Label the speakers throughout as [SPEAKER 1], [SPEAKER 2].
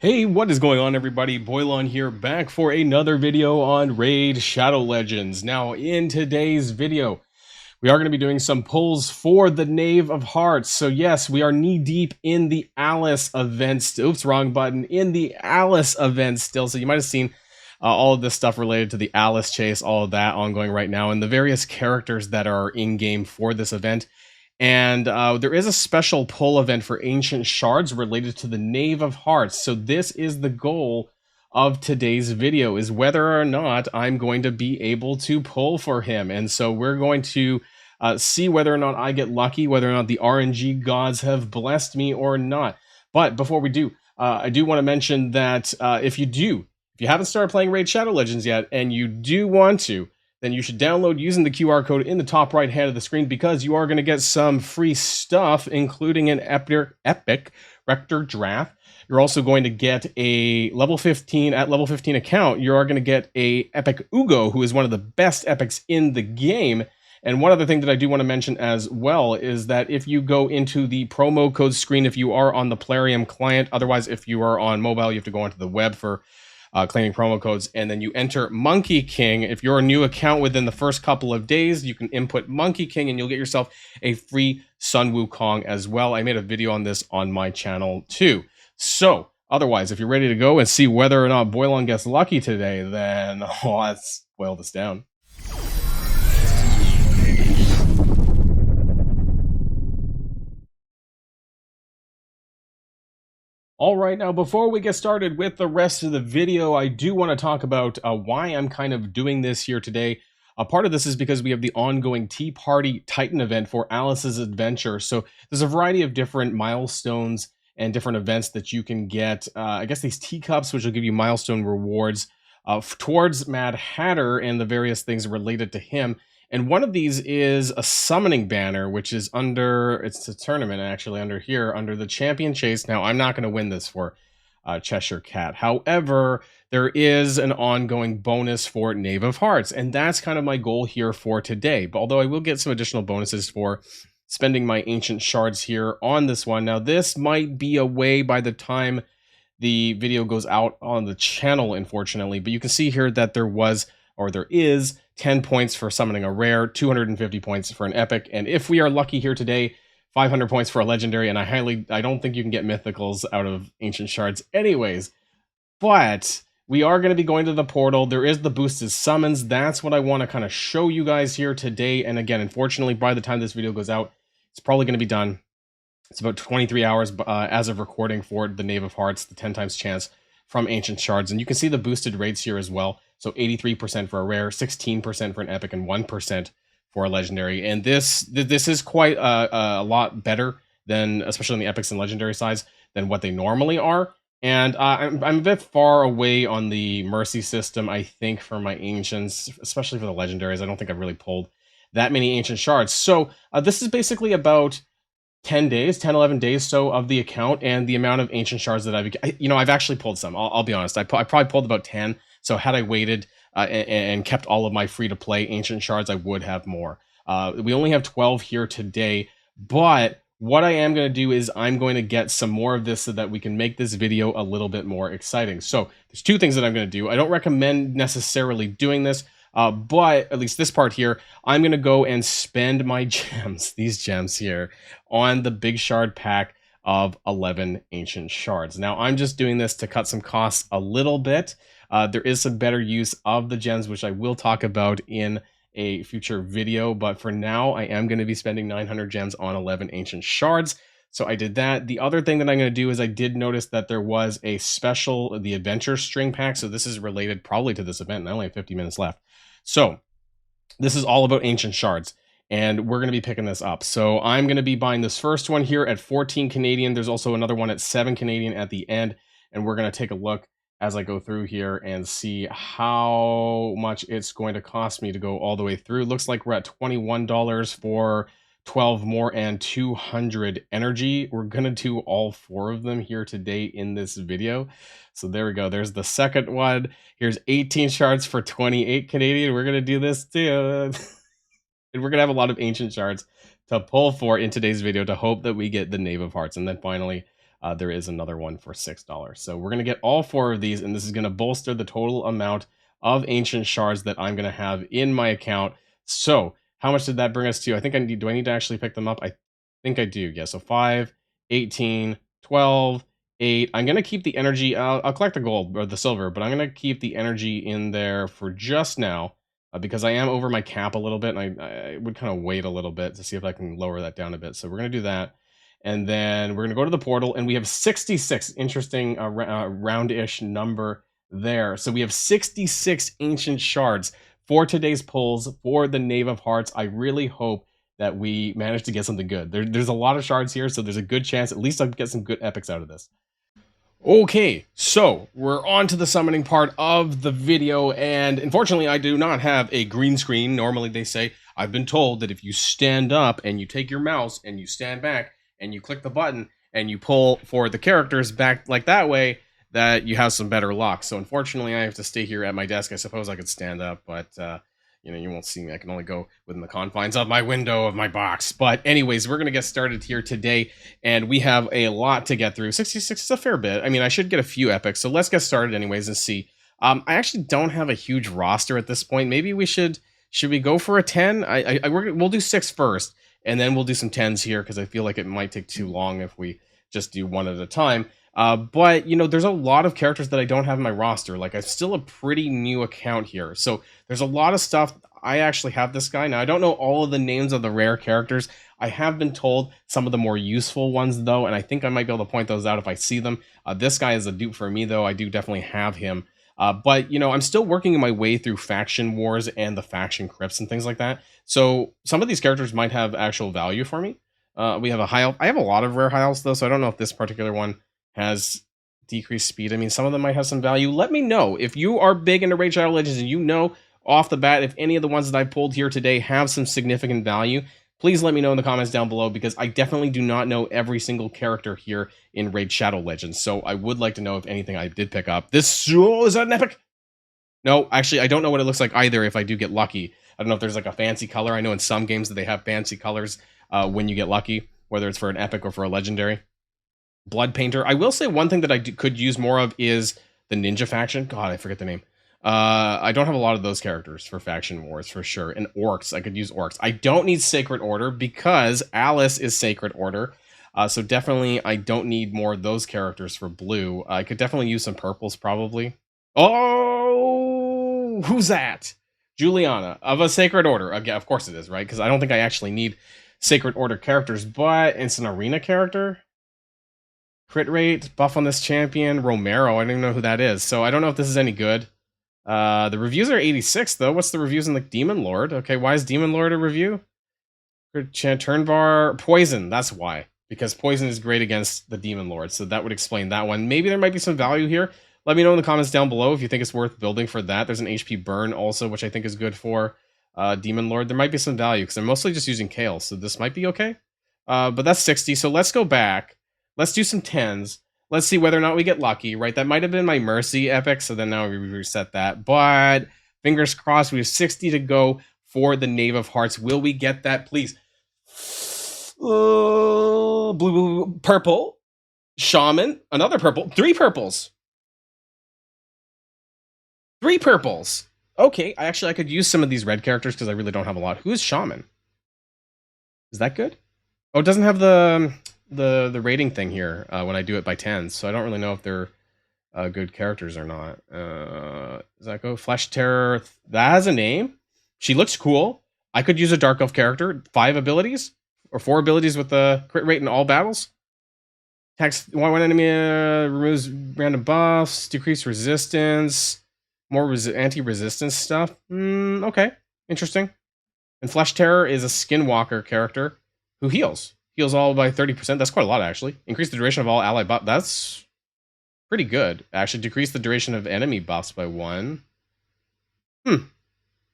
[SPEAKER 1] Hey, what is going on, everybody? Boilon here, back for another video on Raid Shadow Legends. Now, in today's video, we are going to be doing some pulls for the Knave of Hearts. So yes, we are knee-deep in the Alice event. Oops, wrong button. In the Alice event still. So you might have seen all of this stuff related to the Alice chase, all of that ongoing right now, and the various characters that are in-game for this event. And there is a special pull event for ancient shards related to the Knave of Hearts. So this is the goal of today's video, is whether or not I'm going to be able to pull for him. And so we're going to see whether or not I get lucky, whether or not the RNG gods have blessed me or not. But before we do, I do want to mention that if you haven't started playing Raid Shadow Legends yet, and you do want to, then you should download using the QR code in the top right hand of the screen, because you are going to get some free stuff, including an epic Rector draft. You're also going to get a level 15 account. You are going to get a epic Ugo, who is one of the best epics in the game. And one other thing that I do want to mention as well is that if you go into the promo code screen, if you are on the Plarium client, otherwise if you are on mobile, you have to go onto the web for claiming promo codes, and then you enter Monkey King. If you're a new account within the first couple of days, you can input Monkey King and you'll get yourself a free Sun Wukong as well. I made a video on this on my channel too. So otherwise, if you're ready to go and see whether or not Boilon gets lucky today, then let's boil this down. All right, now before we get started with the rest of the video, I do want to talk about why I'm kind of doing this here today. Part of this is because we have the ongoing Tea Party Titan event for Alice's Adventure. So there's a variety of different milestones and different events that you can get. I guess these teacups, which will give you milestone rewards towards Mad Hatter and the various things related to him. And one of these is a summoning banner, which is under, it's a tournament actually under here, under the champion chase. Now, I'm not going to win this for Cheshire Cat. However, there is an ongoing bonus for Knave of Hearts, and that's kind of my goal here for today. But although I will get some additional bonuses for spending my ancient shards here on this one. Now, this might be away by the time the video goes out on the channel, unfortunately, but you can see here that there is 10 points for summoning a rare, 250 points for an epic, and if we are lucky here today, 500 points for a legendary, and I don't think you can get mythicals out of ancient shards anyways. But we are going to be going to the portal. There is the boosted summons. That's what I want to kind of show you guys here today. And again, unfortunately, by the time this video goes out, it's probably going to be done. It's about 23 hours as of recording for the Knave of Hearts, the 10 times chance from ancient shards. And you can see the boosted rates here as well. So 83% for a rare, 16% for an epic, and 1% for a legendary. And this is quite a lot better than, especially on the epics and legendary sides, than what they normally are. And I'm a bit far away on the mercy system, I think, for my ancients, especially for the legendaries. I don't think I've really pulled that many ancient shards. So this is basically about 10 days, 10, 11 days so of the account, and the amount of ancient shards that I've actually pulled some. I'll be honest. I probably pulled about 10. So had I waited and kept all of my free-to-play ancient shards, I would have more. We only have 12 here today, but what I am going to do is I'm going to get some more of this so that we can make this video a little bit more exciting. So there's two things that I'm going to do. I don't recommend necessarily doing this, but at least this part here, I'm going to go and spend my gems, these gems here, on the big shard pack of 11 ancient shards. Now, I'm just doing this to cut some costs a little bit. There is some better use of the gems, which I will talk about in a future video. But for now, I am going to be spending 900 gems on 11 ancient shards. So I did that. The other thing that I'm going to do is I did notice that there was a special, the adventure string pack. So this is related probably to this event, and I only have 50 minutes left. So this is all about ancient shards, and we're going to be picking this up. So I'm going to be buying this first one here at 14 Canadian. There's also another one at 7 Canadian at the end, and we're going to take a look as I go through here and see how much it's going to cost me to go all the way through. Looks like we're at $21 for 12 more and 200 energy. We're going to do all 4 of them here today in this video. So there we go. There's the second one. Here's 18 shards for 28 Canadian. We're going to do this too. And we're going to have a lot of ancient shards to pull for in today's video to hope that we get the Knave of Hearts. And then finally, there is another one for $6. So we're going to get all 4 of these, and this is going to bolster the total amount of ancient shards that I'm going to have in my account. So how much did that bring us to? I think do I need to actually pick them up? I think I do. Yeah, so 5, 18, 12, 8. I'm going to keep the energy. I'll collect the gold or the silver, but I'm going to keep the energy in there for just now. Because I am over my cap a little bit, and I would kind of wait a little bit to see if I can lower that down a bit. So we're going to do that. And then we're going to go to the portal, and we have 66. Interesting round-ish number there. So we have 66 ancient shards for today's pulls for the Knave of Hearts. I really hope that we manage to get something good. There's a lot of shards here, so there's a good chance at least I'll get some good epics out of this. Okay, so we're on to the summoning part of the video, and unfortunately I do not have a green screen. Normally they say, I've been told that if you stand up and you take your mouse and you stand back and you click the button and you pull for the characters back like that way, that you have some better luck. So unfortunately I have to stay here at my desk. I suppose I could stand up, but you know, you won't see me. I can only go within the confines of my window of my box. But anyways, we're going to get started here today, and we have a lot to get through. 66 is a fair bit. I mean, I should get a few epics, so let's get started anyways and see. I actually don't have a huge roster at this point. Maybe we should we go for a 10? We'll do 6 first, and then we'll do some 10s here, because I feel like it might take too long if we just do one at a time. But, you know, there's a lot of characters that I don't have in my roster. Like, I'm still a pretty new account here. So there's a lot of stuff. I actually have this guy. Now, I don't know all of the names of the rare characters. I have been told some of the more useful ones, though, and I think I might be able to point those out if I see them. This guy is a dupe for me, though. I do definitely have him. But, you know, I'm still working my way through faction wars and the faction crypts and things like that. So some of these characters might have actual value for me. We have a high elf. I have a lot of rare high elves, though, so I don't know if this particular one has decreased speed. I mean, some of them might have some value. Let me know if you are big into Raid Shadow Legends and you know off the bat if any of the ones that I pulled here today have some significant value. Please let me know in the comments down below, because I definitely do not know every single character here in Raid Shadow Legends. So I would like to know if anything I did pick up. This, oh, is that an epic? No, actually, I don't know what it looks like either if I do get lucky. I don't know if there's like a fancy color. I know in some games that they have fancy colors when you get lucky, whether it's for an epic or for a legendary. Blood Painter. I will say one thing that I could use more of is the Ninja faction. God, I forget the name. I don't have a lot of those characters for faction wars for sure. And Orcs. I could use Orcs. I don't need Sacred Order because Alice is Sacred Order. So definitely I don't need more of those characters for blue. I could definitely use some purples probably. Oh, who's that? Juliana of a Sacred Order. Again, of course it is, right? Because I don't think I actually need Sacred Order characters, but it's an arena character. Crit rate, buff on this champion, Romero, I don't even know who that is. So I don't know if this is any good. The reviews are 86, though. What's the reviews in the Demon Lord? Okay, why is Demon Lord a review? Turn bar, Poison, that's why. Because Poison is great against the Demon Lord, so that would explain that one. Maybe there might be some value here. Let me know in the comments down below if you think it's worth building for that. There's an HP burn also, which I think is good for Demon Lord. There might be some value, because I'm mostly just using Kale, so this might be okay. But that's 60, so let's go back. Let's do some 10s. Let's see whether or not we get lucky, right? That might have been my Mercy epic, so then now we reset that. But fingers crossed, we have 60 to go for the Knave of Hearts. Will we get that, please? Blue, purple, Shaman, another purple, 3 purples. 3 purples. Okay, I could use some of these red characters because I really don't have a lot. Who is Shaman? Is that good? Oh, it doesn't have the rating thing here when I do it by 10s, so I don't really know if they're good characters or not. Does that go? Flesh Terror, that has a name. She looks cool. I could use a Dark Elf character. 5 abilities, or 4 abilities with the crit rate in all battles. Attacks one enemy, removes random buffs, decreased resistance, more anti-resistance stuff. Okay, interesting. And Flesh Terror is a Skinwalker character who heals. Heals all by 30%. That's quite a lot, actually. Increase the duration of all ally buff. That's pretty good. Actually, decrease the duration of enemy buffs by 1.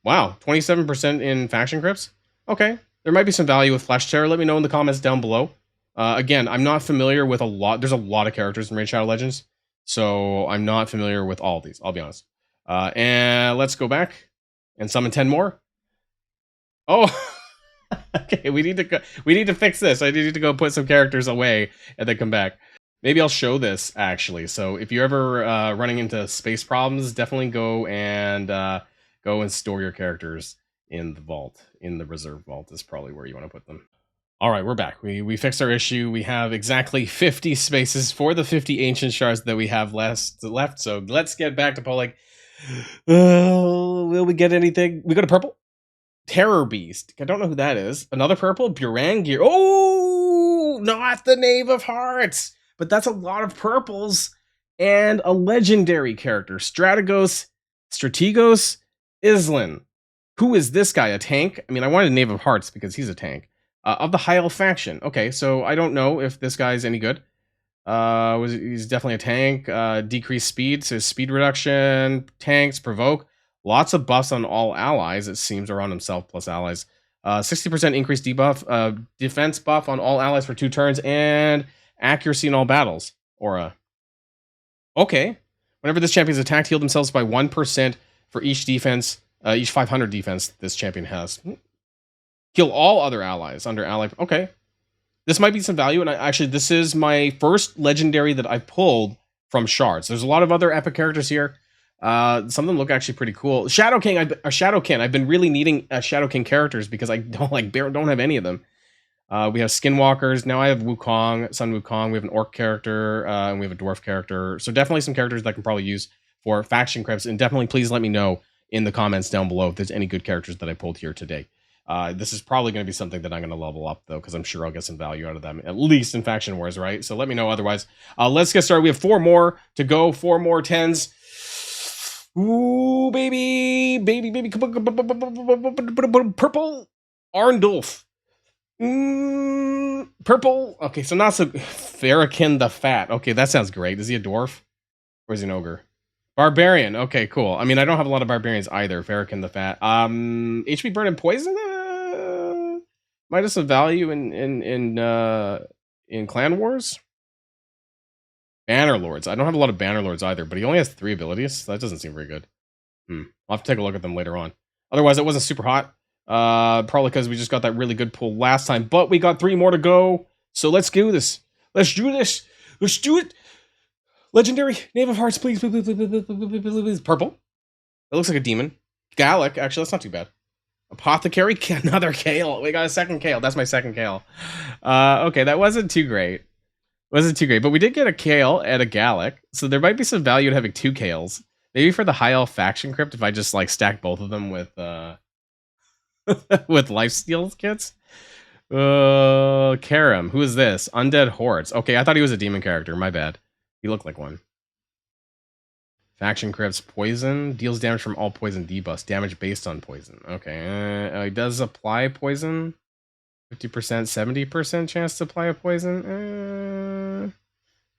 [SPEAKER 1] Wow, 27% in faction crypts? Okay, there might be some value with Flesh Terror. Let me know in the comments down below. Again, I'm not familiar with a lot. There's a lot of characters in Raid Shadow Legends, so I'm not familiar with all of these, I'll be honest. And let's go back and summon 10 more. Oh, okay, we need to fix this. I need to go put some characters away and then come back. Maybe I'll show this, actually. So if you're ever running into space problems, definitely go and store your characters in the vault. In the reserve vault is probably where you want to put them. All right, we're back. We fixed our issue. We have exactly 50 spaces for the 50 ancient shards that we have left. So let's get back to polling. Will we get anything? We got a purple Terror Beast. I don't know who that is. Another purple Burangir. Oh, not the Knave of Hearts, but that's a lot of purples and a legendary character. Strategos Islan. Who is this guy? A tank? I mean, I wanted Knave of Hearts because he's a tank. Of the High Elf faction. Okay, so I don't know if this guy's any good. He's definitely a tank. Decreased speed, so speed reduction, tanks, provoke. Lots of buffs on all allies, it seems, or on himself plus allies. 60% increased debuff, defense buff on all allies for 2 turns, and accuracy in all battles. Aura. Okay. Whenever this champion's attacked, heal themselves by 1% for each defense, each 500 defense this champion has. Kill all other allies under ally. Okay. This might be some value, and actually, this is my first legendary that I've pulled from shards. There's a lot of other epic characters here. Some of them look actually pretty cool. Shadowkin. I've been really needing Shadowkin characters because I don't have any of them. We have Skinwalkers. Now I have Wukong, Sun Wukong. We have an Orc character, and we have a Dwarf character. So definitely some characters that I can probably use for faction crypts. And definitely please let me know in the comments down below if there's any good characters that I pulled here today. This is probably going to be something that I'm going to level up, though, because I'm sure I'll get some value out of them, at least in Faction Wars, right? So let me know otherwise. Let's get started. We have 4 more to go, 4 more 10s. Ooh, baby. Purple Arndulf. Purple. Okay, so not so... Farrakhan the Fat. Okay, that sounds great. Is he a dwarf? Or is he an ogre? Barbarian. Okay, cool. I mean, I don't have a lot of barbarians either. Farrakhan the Fat. HP burn and poison? Might have some value in Clan Wars. Bannerlords. I don't have a lot of Bannerlords either, but he only has 3 abilities. So that doesn't seem very good. I'll have to take a look at them later on. Otherwise, it wasn't super hot. Probably because we just got that really good pull last time. But we got 3 more to go. So let's do this. Let's do this. Let's do it. Legendary. Knave of Hearts, please. Please. Purple. It looks like a demon. Gallic. Actually, that's not too bad. Apothecary. Another Kale. We got a second Kale. That's my second Kale. Okay, that wasn't too great. But we did get a Kale and a Gallic. So there might be some value in having 2 Kales. Maybe for the High Elf faction crypt, if I just like stack both of them with with lifesteal kits. Karam. Who is this? Undead Hordes. Okay, I thought he was a demon character. My bad. He looked like one. Faction crypts. Poison. Deals damage from all poison debuffs. Damage based on poison. Okay. He does apply poison. 50%, 70% chance to apply a poison.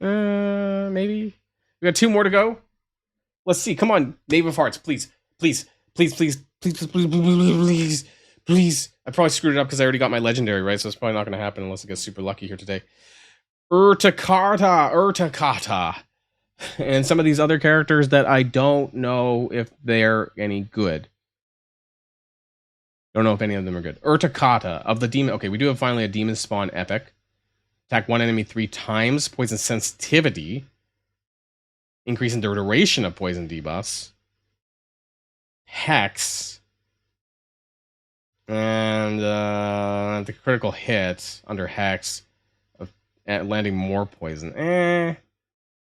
[SPEAKER 1] Maybe. We got 2 more to go. Let's see. Come on. Knave of Hearts. Please. Please. Please. Please. Please. Please. Please. Please. Please. I probably screwed it up because I already got my legendary, right? So it's probably not going to happen unless I get super lucky here today. Urtakata. And some of these other characters that I don't know if they're any good. Don't know if any of them are good. Urtakata of the demon. Okay, we do have finally a demon spawn epic. Attack 1 enemy 3 times. Poison sensitivity. Increasing the duration of poison debuffs. Hex. And the critical hit under Hex. Landing more poison.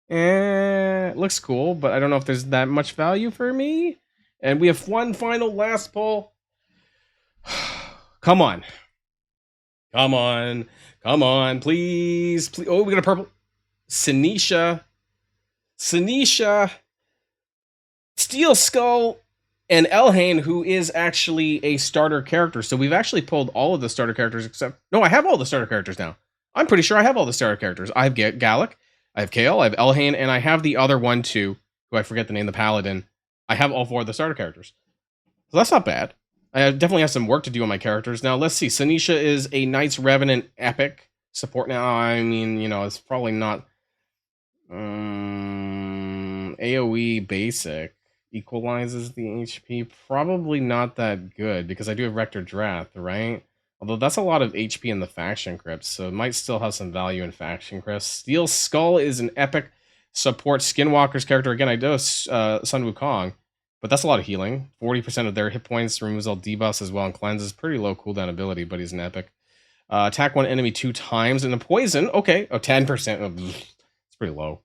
[SPEAKER 1] It looks cool, but I don't know if there's that much value for me. And we have one final last pull. Come on. Come on. Come on, please. Please. Oh, we got a purple. Sinisha. Steel Skull, and Elhain, who is actually a starter character. So we've actually pulled all of the starter characters except... No, I have all the starter characters now. I'm pretty sure I have all the starter characters. I have Gallic, I have Kale, I have Elhain, and I have the other one too, who I forget the name, the Paladin. I have all 4 of the starter characters. So that's not bad. I definitely have some work to do on my characters. Now, let's see. Sinisha is a Knights Revenant epic support. Now, I mean, you know, it's probably not... AoE basic equalizes the HP. Probably not that good, because I do have Rector Drath, right? Although that's a lot of HP in the faction crypts, so it might still have some value in faction crypts. Steel Skull is an epic support Skinwalker's character. Again, I do Sun Wukong, but that's a lot of healing. 40% of their hit points, removes all debuffs as well, and cleanses. Pretty low cooldown ability, but he's an epic. Attack one enemy 2 times, and a poison. Okay, 10%. It's pretty low.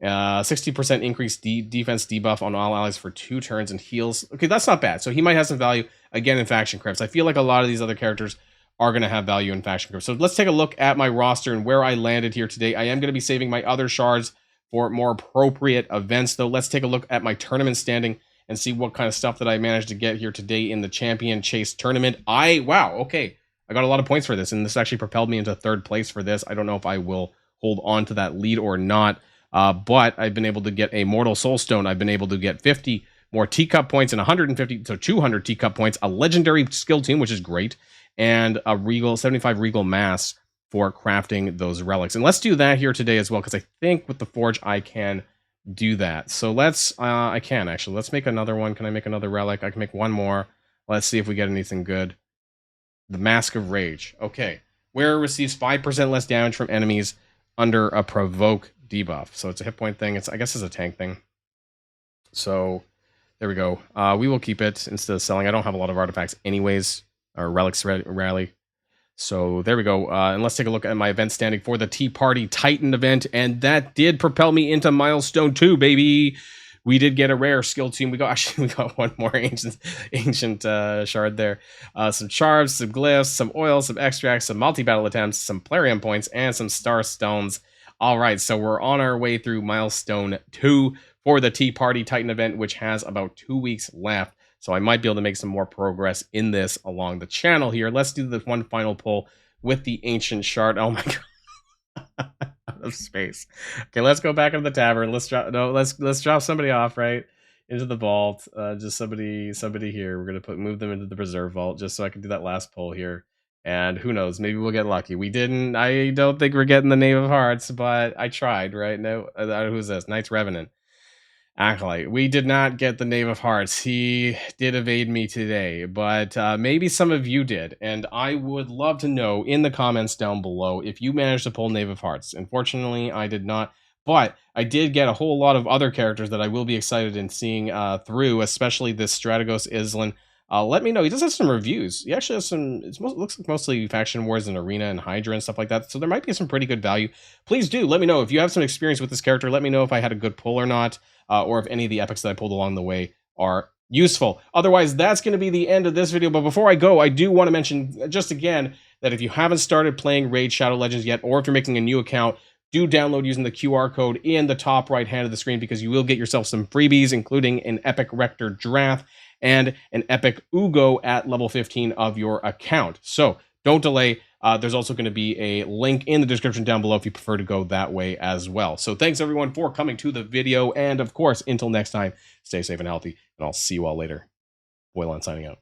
[SPEAKER 1] 60% increased defense debuff on all allies for 2 turns and heals. Okay, that's not bad. So he might have some value, again, in faction crypts. I feel like a lot of these other characters are going to have value in faction crypts. So let's take a look at my roster and where I landed here today. I am going to be saving my other shards for more appropriate events, though. Let's take a look at my tournament standing and see what kind of stuff that I managed to get here today in the Champion Chase tournament. Wow, okay. I got a lot of points for this, and this actually propelled me into 3rd place for this. I don't know if I will hold on to that lead or not. But I've been able to get a Mortal Soul Stone. I've been able to get 50 more teacup points and 150, so 200 teacup points, a legendary skill team, which is great, and a 75 Regal Mass for crafting those relics. And let's do that here today as well, because I think with the Forge I can do that. So I can actually. Let's make another one. Can I make another relic? I can make one more. Let's see if we get anything good. The Mask of Rage. Okay. Wearer receives 5% less damage from enemies under a provoke debuff. So it's a hit point thing. I guess it's a tank thing. So there we go. We will keep it instead of selling. I don't have a lot of artifacts anyways, or relics rally. So there we go. And let's take a look at my event standing for the Tea Party Titan event. And that did propel me into milestone 2, baby. We did get a rare skill team. We got one more ancient shard there. Some charms, some glyphs, some oils, some extracts, some multi-battle attempts, some plarium points, and some star stones. All right, so we're on our way through milestone 2 for the Tea Party Titan event, which has about 2 weeks left. So I might be able to make some more progress in this along the channel here. Let's do the one final pull with the ancient shard. Oh my god. Out of space. Okay, let's go back into the tavern. Let's drop somebody off right into the vault. Just somebody here. We're gonna move them into the preserve vault just so I can do that last pull here. And who knows? Maybe we'll get lucky. We didn't. I don't think we're getting the Knave of Hearts, but I tried. Right? No. Who's this? Knight's Revenant. Acolyte. We did not get the Knave of Hearts. He did evade me today, but maybe some of you did, and I would love to know in the comments down below if you managed to pull Knave of Hearts. Unfortunately, I did not, but I did get a whole lot of other characters that I will be excited in seeing through, especially this Strategos Islan. Let me know. He does have some reviews. He actually has some, looks like mostly Faction Wars and Arena and Hydra and stuff like that, so there might be some pretty good value. Please do let me know if you have some experience with this character. Let me know if I had a good pull or not. Or if any of the epics that I pulled along the way are useful. Otherwise, that's going to be the end of this video. But before I go, I do want to mention just again that if you haven't started playing Raid Shadow Legends yet, or if you're making a new account, do download using the QR code in the top right hand of the screen, because you will get yourself some freebies, including an epic Rector Drath and an epic Ugo at level 15 of your account. So don't delay. There's also going to be a link in the description down below if you prefer to go that way as well. So thanks everyone for coming to the video. And of course, until next time, stay safe and healthy, and I'll see you all later. Boilon signing out.